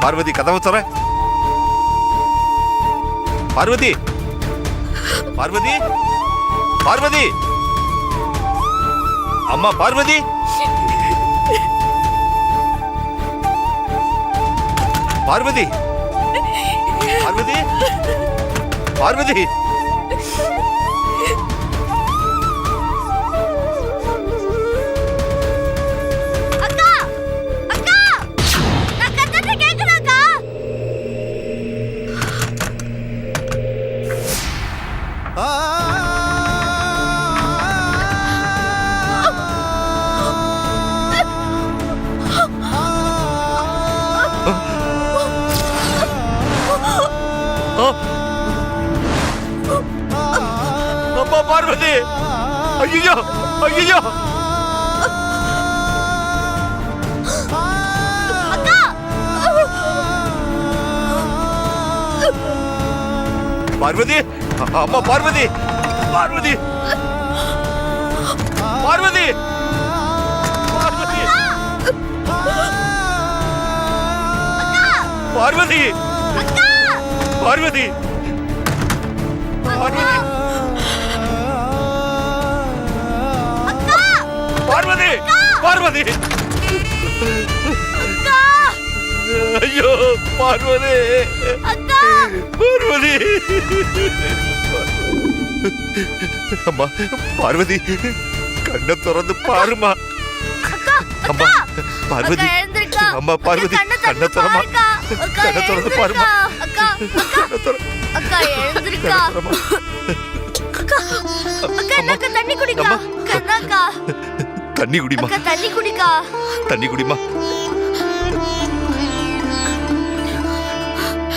பார்வதி கதவை தர. பார்வதி, பார்வதி, பார்வதி, அம்மா பார்வதி, பார்வதி, பார்வதி, பார்வதி. அம்மா பார்வதி, ஐயோ ஐயோ, பார்வதி, அம்மா பார்வதி, பார்வதி, பார்வதி, பார்வதி, பார்வதி, பார்வதி, பார்வதி, பார்வதி, ஐயோ பார்வதி, பார்வதி, அம்மா பார்வதி, கண்ணை திறந்து பாருமா. அம்மா பார்வதி, அம்மா பார்வதி, கண்ணை திறமா, கண்ணை திறந்து பாருமா. தண்ணி குடிக்கா, தண்ணி குடிமா, தண்ணி குடிக்கா, தண்ணி குடிமா.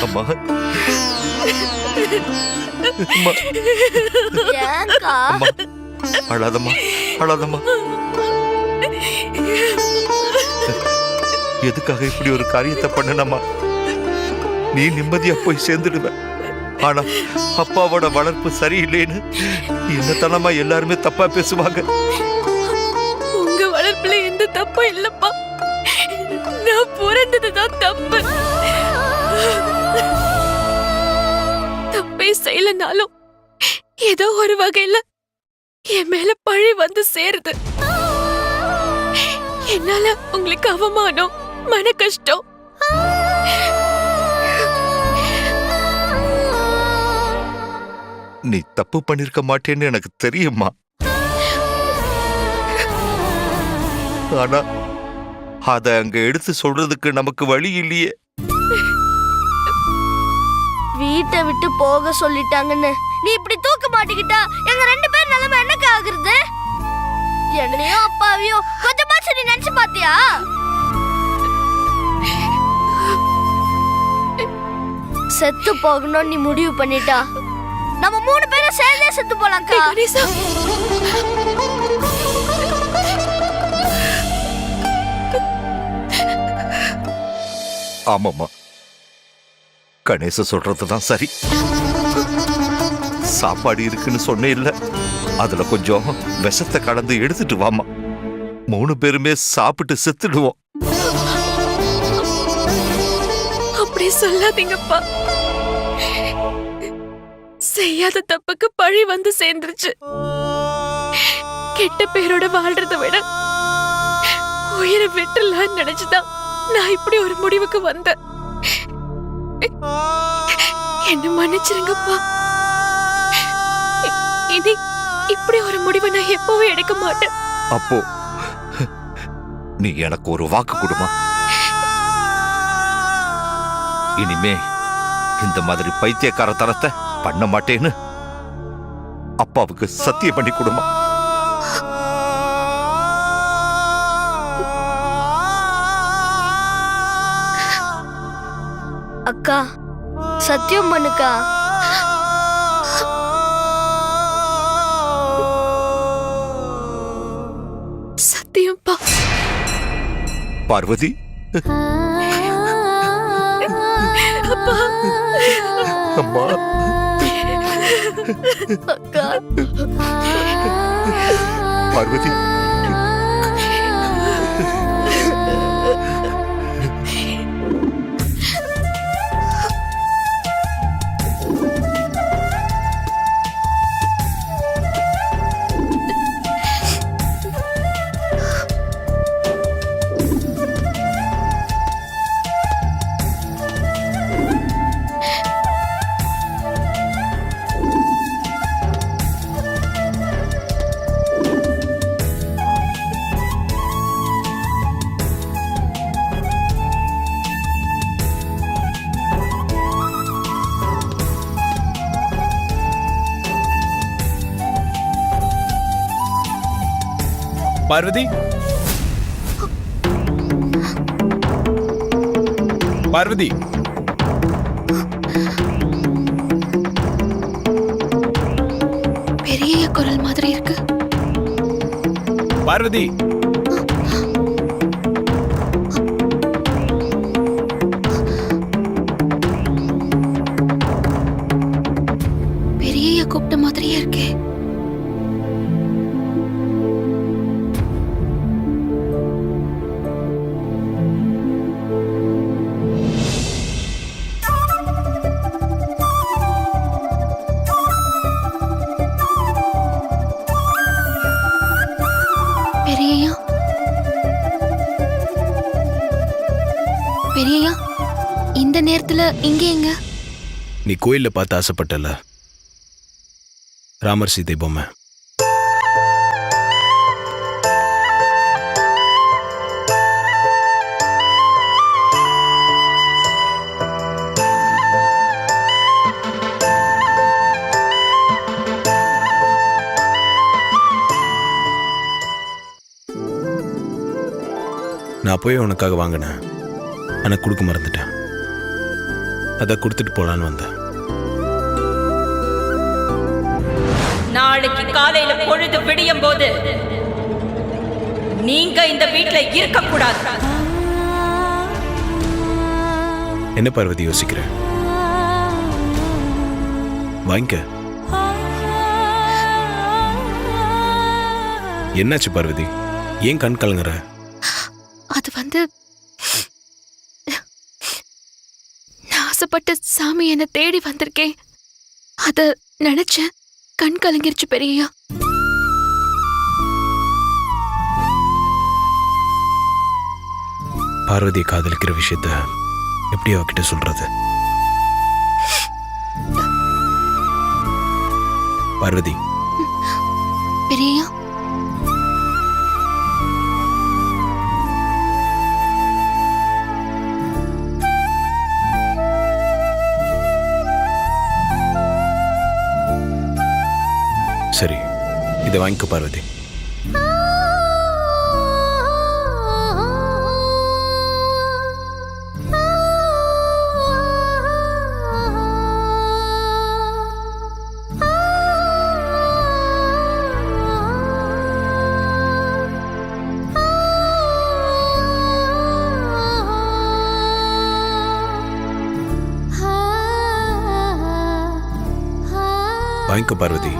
அம்மா அம்மா, அழாதம்மா, அழாதம்மா. எதுக்காக இப்படி ஒரு காரியத்தை பண்ணனம்மா? நீ நிம்மதியா போய் சேர்ந்துடுவ. ஆனா அப்பாவோட வளர்ப்பு சரியில்லைன்னு என்னத்தனமா எல்லாருமே தப்பா பேசுவாங்க. உங்க வளர்ப்புல எந்த தப்பும் இல்லப்பா. நான் பிறந்ததுதான் தப்பு. தப்பே செய்யலனாலும் ஏதோ ஒரு வகையில என் மேல பழி வந்து சேருது. என்னால உங்களுக்கு அவமானம், மன கஷ்டம். நீ தப்பு பண்ணிருக்க மாட்டேன்னு எனக்கு தெரியுமா. ஆனா அத அங்க எடுத்து சொல்றதுக்கு நமக்கு வழி இல்லையே. வீட்டை விட்டு போக சொல்லிட்டாங்கன்னு நீ இப்படி தூக்க மாட்டிக்கிட்டா எங்க ரெண்டு பேர் நிலைமை என்னக்கு ஆகுறது? என்னையும் அப்பாவையும் கொஞ்சமா சரி நினைச்சு பாத்தியா? செத்து போகணும் நீ முடிவு பண்ணிட்டா நம்ம 3 பேரும் சேர்ந்தே செத்து போலாம்க்கா. ஆமாம்மா, கணேச சொல்றதுதான் சரி. சாப்பாடு இருக்குன்னு சொன்னே இல்ல, அதுல கொஞ்சம் விஷத்தை கலந்து எடுத்துட்டு வாமா. 3 பேருமே சாப்பிட்டு செத்துடுவோம். அப்படி சொல்லாதீங்கப்பா. செய்யாத தப்புக்கு பழி வந்து சேர்ந்துருச்சு. கெட்ட பேரோட வாழ்றதை விட உயிரை விட்டுலான்னு நினைச்சுதான் நான் இப்படி ஒரு முடிவுக்கு வந்தேன். என்ன மன்னிச்சிருங்கப்பா. இனி இப்படி ஒரு முடிவை நான் எப்பவும் எடுக்க மாட்டேன். அப்போ நீ எனக்கு ஒரு வாக்கு கொடுமா. இனிமே இந்த மாதிரி பைத்தியக்காரத்தனத்தை பண்ண மாட்டேன்னு அப்பாவுக்கு சத்தியம் பண்ணி கொடுமா. அக்கா சத்தியம் பண்ணுக்கா. சத்தியம்பா. பார்வதி, அப்பா, அம்மா, அக்கா, பார்வதி, பார்வதி, பார்வதி, பெரிய குரல் மாதிரி இருக்கு. பார்வதி, பெரிய கூப்பிட்ட மாதிரியே இருக்கே. பெரியய்யா, பெரியய்யா, இந்த நேரத்துல இங்க எங்க? நீ கோயில்ல பார்த்து ஆசைப்பட்டல, ராமர் சீதை பொம்மை. நான் போய் உனக்காக வாங்கினேன், ஆனால் கொடுக்க மறந்துட்டேன். அதை கொடுத்துட்டு போலான்னு வந்தேன். நாளைக்கு காலையில பொழுது விடியும் போது நீங்க இந்த வீட்ல இருக்க கூடாது. என்ன பார்வதி யோசிக்கிற? வாங்கிக்க. என்னாச்சு பார்வதி, ஏன் கண் கலங்குற? அது வந்து நான் ஆசைப்பட்ட சாமி என்னை தேடி வந்திருக்கேன். அத நினைச்சேன், கண் கலங்கிருச்சு பெரியய்யா. பார்வதியை காதலிக்கிற விஷயத்த எப்படி அவகிட்ட சொல்றது? பார்வதி, பெரியய்யா, சரி, இதை வாங்கிக்கோ பார்வதி. வாங்கிக்கோ பார்வதி.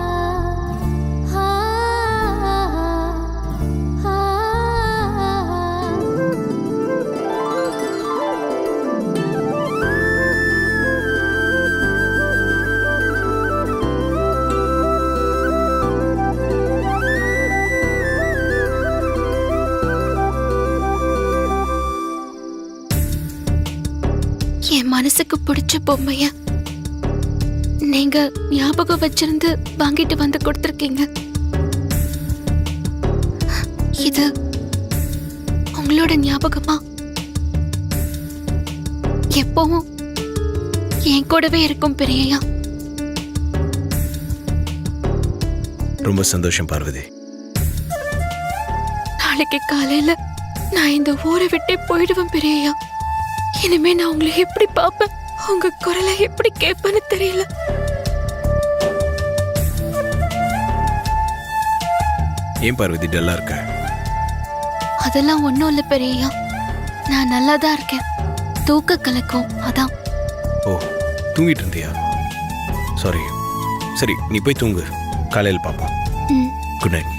என் மனசுக்கு பிடிச்ச பொம்மைய நீங்க ஞாபகம் வச்சிருந்து வாங்கிட்டு வந்து கொடுத்திருக்கீங்க. இது உங்களோட ஞாபகமா எப்பவும் என் கூடவே இருக்கும் பெரியய்யா. ரொம்ப சந்தோஷம் பார்வதி. நாளைக்கு காலையில நான் இந்த ஊரை விட்டே போயிடுவேன் பெரியய்யா. இனிமே நான் உங்களை எப்படி பாப்பேன், உங்க குரலை எப்படி கேட்பேன்னு தெரியல. ஏன் பார்வதி டல்லா இருக்க? அதெல்லாம் ஒண்ணும் இல்ல பெரியய்யா, நான் நல்லாதான் இருக்கேன். தூக்க கலக்கம் அதான். ஓ, தூங்கிட்டு இருந்தியா? சாரி. சரி, நீ போய் தூங்கு, காலையில் பார்ப்போம். Good night.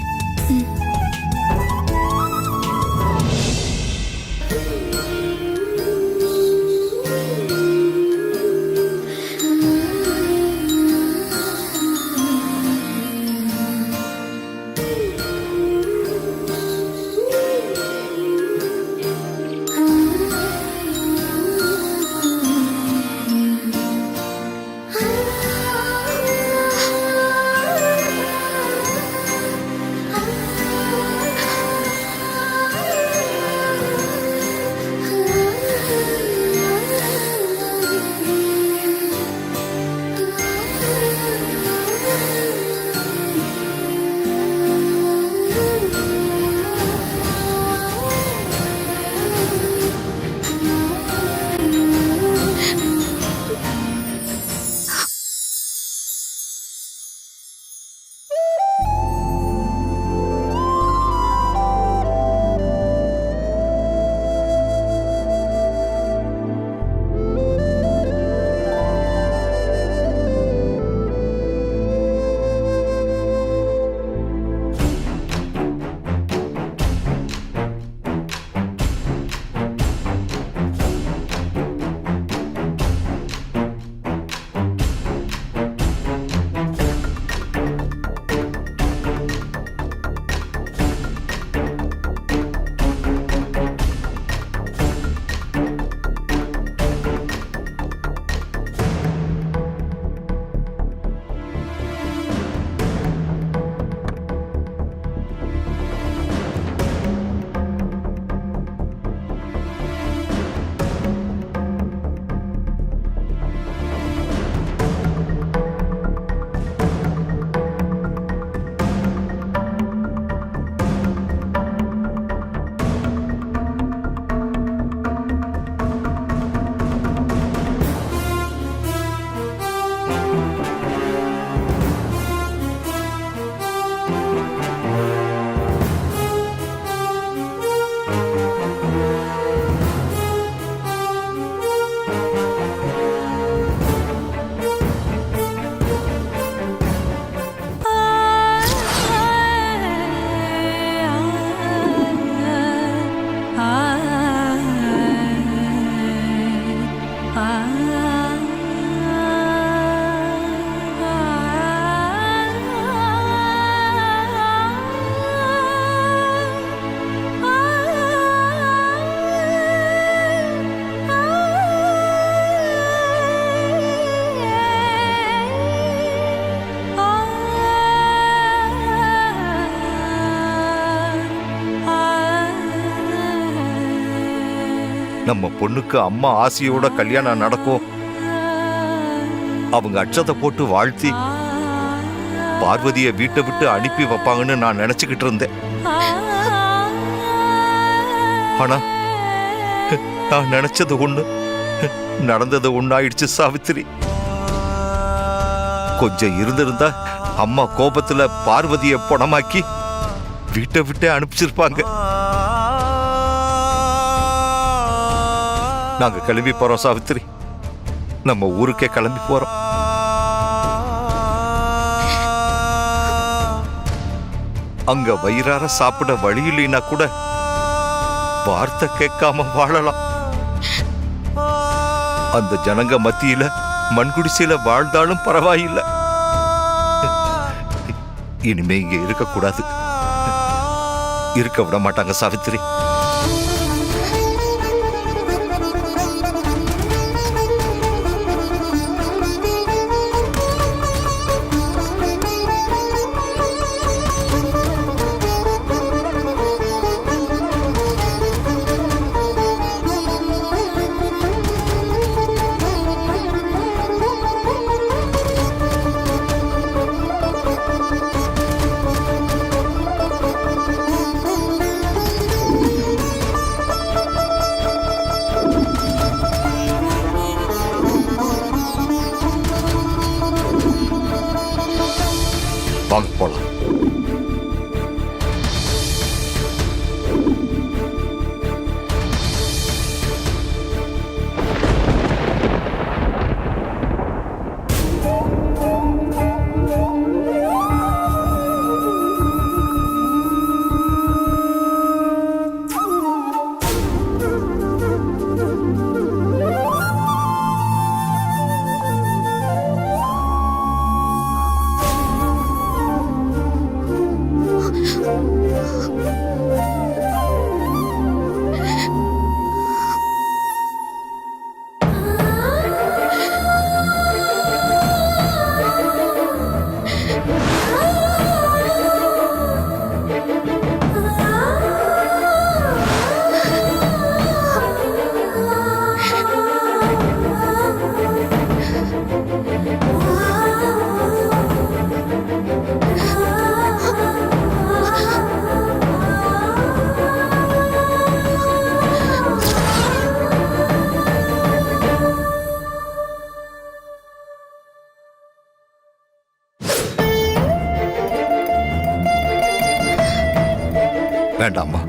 நம்ம பொண்ணுக்கு அம்மா ஆசையோட கல்யாணம் நடக்கும். அவங்க அட்சத்தை போட்டு வாழ்த்தி பார்வதியை வீட்டை விட்டு அனுப்பி வைப்பாங்கன்னு நான் நினைச்சுக்கிட்டு இருந்தேன். ஆனா நான் நினைச்சது ஒண்ணு, நடந்தது ஒண்ணாயிடுச்சு சாவித்திரி. கொஞ்சம் இருந்திருந்தா அம்மா கோபத்துல பார்வதியை பணமாக்கி வீட்டை விட்டே அனுப்பிச்சிருப்பாங்க. நாங்க கிளம்பி போறோம் சாவித்திரி, நம்ம ஊருக்கே கிளம்பி போறோம். அங்க வயிறார சாப்பிட வழி இல்லைன்னா கூட வார்த்தை கேட்காம வாழலாம். அந்த ஜனங்க மத்தியில மண்குடிசையில வாழ்ந்தாலும் பரவாயில்லை. இனிமே இங்க இருக்கக்கூடாது, இருக்க விட மாட்டாங்க சாவித்திரி. வாங்க போலாம். வேண்டாமா,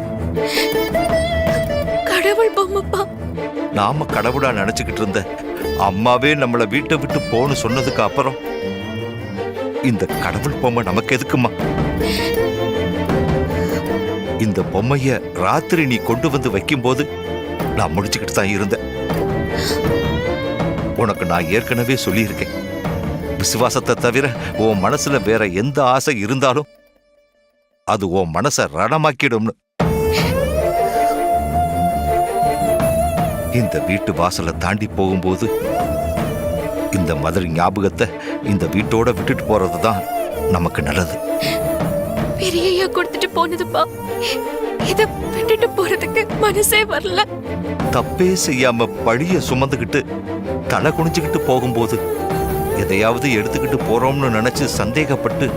கடவுள் பொம்மைப்பா. நாம கடவுளா நினைச்சுக்கிட்டு இருந்த அம்மாவே நம்மளை வீட்டை விட்டு போன்னு சொன்னதுக்கு அப்புறம் இந்த கடவுள் பொம்மை நமக்கு எதுக்குமா? இந்த பொம்மைய ராத்திரி நீ கொண்டு வந்து வைக்கும் போது நான் முடிச்சுக்கிட்டு தான் இருந்தேன். உனக்கு நான் ஏற்கனவே சொல்லியிருக்கேன், விசுவாசத்தை தவிர உன் மனசுல வேற எந்த ஆசை இருந்தாலும் அது உன் மனசை ரணமாக்கிடும்னு. இந்த வீட்டு வாசலை தாண்டி போகும்போது இந்த மாதிரி ஞாபகத்தை இந்த வீட்டோட விட்டுட்டு போறதுதான் நமக்கு நல்லது. பெரியய்யா கொடுத்துட்டு போனதுப்பா, இத விட்டுட்டு போறதுக்கு மனசே வரல. தப்பே செய்யாம பழிய சுமந்துக்கிட்டு தலை குனிஞ்சுக்கிட்டு போகும்போது எதையாவது எடுத்துக்கிட்டு போறோம்னு நினைச்சு சந்தேகப்பட்டு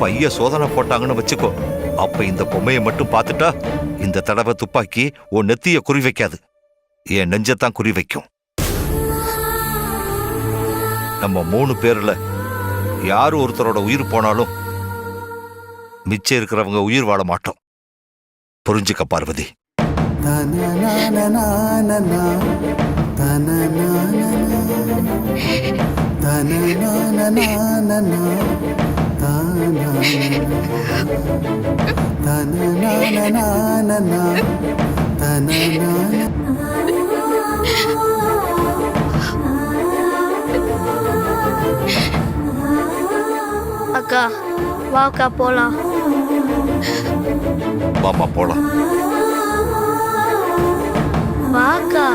பைய சோதனை போட்டாங்கன்னு வச்சுக்கோ, அப்ப இந்த பொம்மையை மட்டும் பார்த்துட்டா இந்த தடவை துப்பாக்கி உன் நெத்திய குறி வைக்காது, என் நெஞ்சத்தான் குறி வைக்கும். நம்ம 3 பேர்ல யார் ஒருத்தரோட உயிர் போனாலும் மிச்சம் இருக்கிறவங்க உயிர் வாழ மாட்டோம். புரிஞ்சுக்க பார்வதி. அக்கா வாக்கா போலாம். வாமா போலாம். வாக்கா.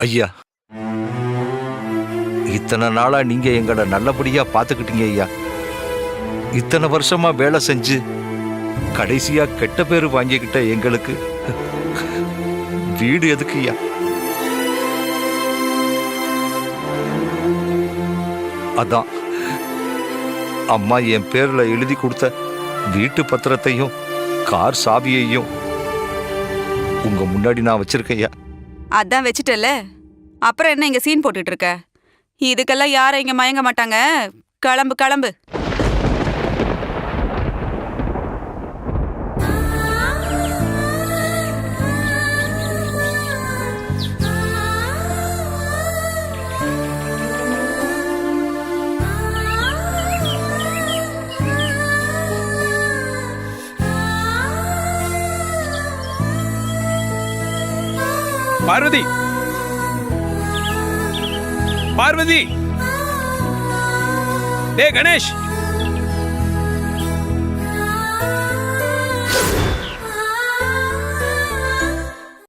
ஐயா, இத்தனை நாளா நீங்க எங்களை நல்லபடியா பாத்துக்கிட்டீங்க ஐயா. இத்தனை வருஷமா வேலை செஞ்சு கடைசியா கெட்ட பேரு வாங்கிக்கிட்ட எங்களுக்கு வீடு எதுக்கு ஐயா? அதான் அம்மா என் பேர்ல எழுதி கொடுத்த வீட்டு பத்திரத்தையும் கார் சாவியையும் உங்க முன்னாடி நான் வச்சிருக்கேன் ஐயா. அதான் வச்சுட்டல, அப்புறம் என்ன இங்க சீன் போட்டுட்டு இருக்க? இதுக்கெல்லாம் யாரும் இங்க மயங்க மாட்டாங்க. கிளம்பு கிளம்பு. பார்வதி, பார்வதி, டேய் கணேஷ்,